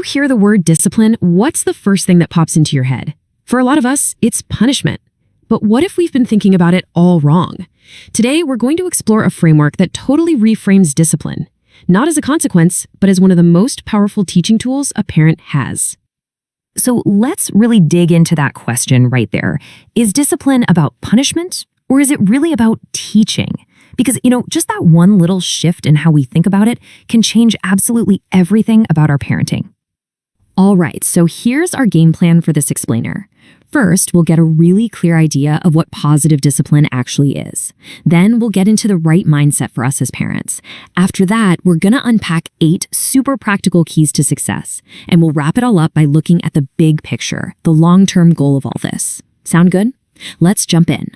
you hear the word discipline, what's the first thing that pops into your head? For a lot of us, it's punishment. But what if we've been thinking about it all wrong? Today, we're going to explore a framework that totally reframes discipline, not as a consequence, but as one of the most powerful teaching tools a parent has. So let's really dig into that question right there. Is discipline about punishment, or is it really about teaching? Because, just that one little shift in how we think about it can change absolutely everything about our parenting. All right, so here's our game plan for this explainer. First, we'll get a really clear idea of what positive discipline actually is. Then we'll get into the right mindset for us as parents. After that, we're going to unpack 8 super practical keys to success. And we'll wrap it all up by looking at the big picture, the long-term goal of all this. Sound good? Let's jump in.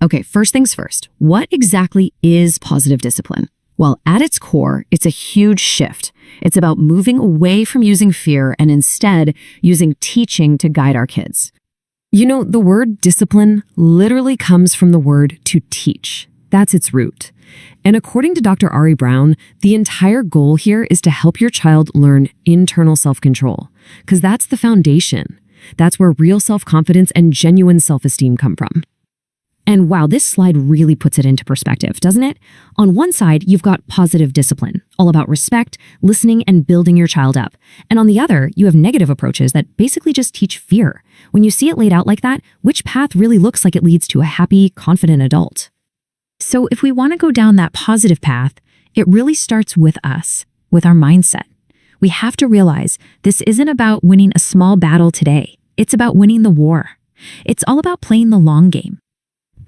Okay, first things first. What exactly is positive discipline? Well, at its core, it's a huge shift. It's about moving away from using fear and instead using teaching to guide our kids. The word discipline literally comes from the word to teach. That's its root. And according to Dr. Ari Brown, the entire goal here is to help your child learn internal self-control, because that's the foundation. That's where real self-confidence and genuine self-esteem come from. And wow, this slide really puts it into perspective, doesn't it? On one side, you've got positive discipline, all about respect, listening, and building your child up. And on the other, you have negative approaches that basically just teach fear. When you see it laid out like that, which path really looks like it leads to a happy, confident adult? So if we want to go down that positive path, it really starts with us, with our mindset. We have to realize this isn't about winning a small battle today. It's about winning the war. It's all about playing the long game.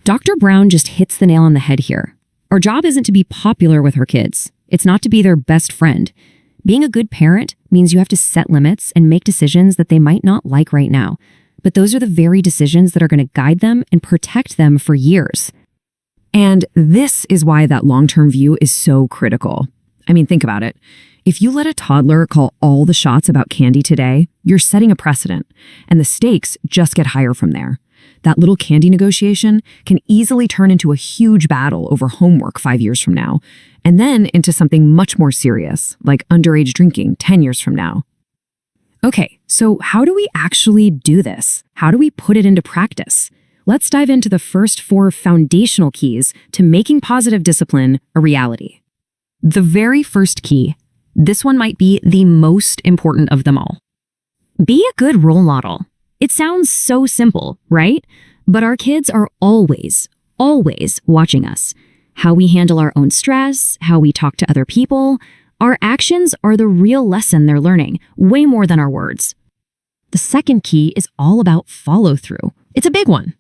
Dr. Brown just hits the nail on the head here. Our job isn't to be popular with our kids. It's not to be their best friend. Being a good parent means you have to set limits and make decisions that they might not like right now. But those are the very decisions that are going to guide them and protect them for years. And this is why that long-term view is so critical. I mean, think about it. If you let a toddler call all the shots about candy today, you're setting a precedent, and the stakes just get higher from there. That little candy negotiation can easily turn into a huge battle over homework 5 years from now, and then into something much more serious, like underage drinking 10 years from now. Okay, so how do we actually do this? How do we put it into practice? Let's dive into the first 4 foundational keys to making positive discipline a reality. The very first key, this one might be the most important of them all. Be a good role model. It sounds so simple, right? But our kids are always watching us. How we handle our own stress, how we talk to other people. Our actions are the real lesson they're learning, way more than our words. The second key is all about follow-through. It's a big one.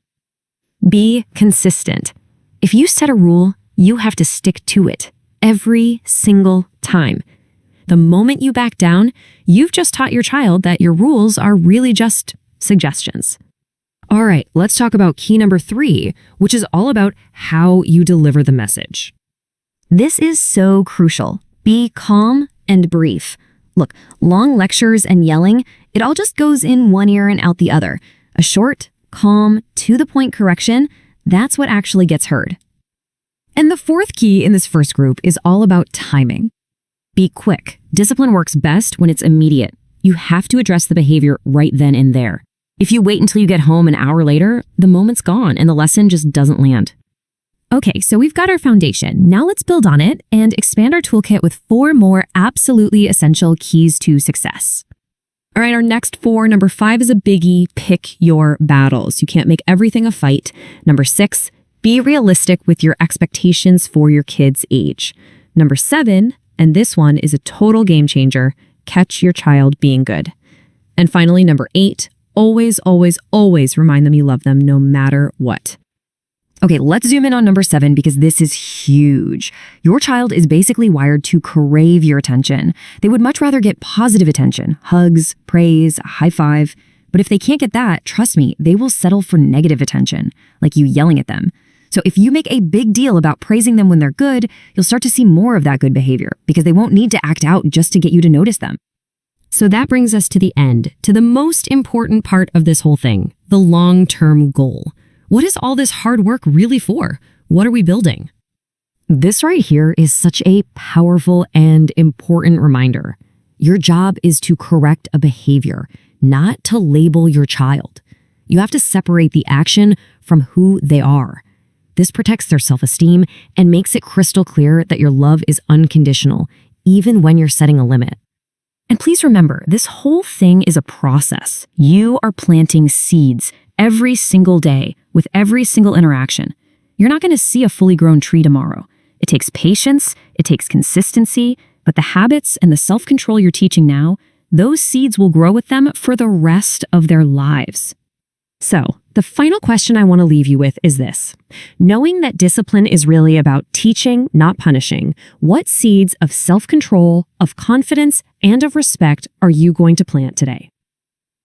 Be consistent. If you set a rule, you have to stick to it every single time. The moment you back down, you've just taught your child that your rules are really just suggestions. All right, let's talk about key number 3, which is all about how you deliver the message. This is so crucial. Be calm and brief. Look, long lectures and yelling, it all just goes in one ear and out the other. A short, calm, to-the-point correction, that's what actually gets heard. And the 4th key in this first group is all about timing. Be quick. Discipline works best when it's immediate. You have to address the behavior right then and there. If you wait until you get home an hour later, the moment's gone and the lesson just doesn't land. Okay, so we've got our foundation. Now let's build on it and expand our toolkit with 4 more absolutely essential keys to success. All right, our next 4, number 5 is a biggie. Pick your battles. You can't make everything a fight. Number 6, be realistic with your expectations for your kid's age. Number 7, and this one is a total game changer, catch your child being good. And finally, number 8, always remind them you love them no matter what. Okay, let's zoom in on number 7 because this is huge. Your child is basically wired to crave your attention. They would much rather get positive attention, hugs, praise, a high five. But if they can't get that, trust me, they will settle for negative attention, like you yelling at them. So if you make a big deal about praising them when they're good, you'll start to see more of that good behavior because they won't need to act out just to get you to notice them. So that brings us to the end, to the most important part of this whole thing, the long-term goal. What is all this hard work really for? What are we building? This right here is such a powerful and important reminder. Your job is to correct a behavior, not to label your child. You have to separate the action from who they are. This protects their self-esteem and makes it crystal clear that your love is unconditional, even when you're setting a limit. And please remember, this whole thing is a process. You are planting seeds every single day with every single interaction. You're not going to see a fully grown tree tomorrow. It takes patience, it takes consistency, but the habits and the self-control you're teaching now, those seeds will grow with them for the rest of their lives. So, the final question I want to leave you with is this. Knowing that discipline is really about teaching, not punishing, what seeds of self-control, of confidence, and of respect are you going to plant today?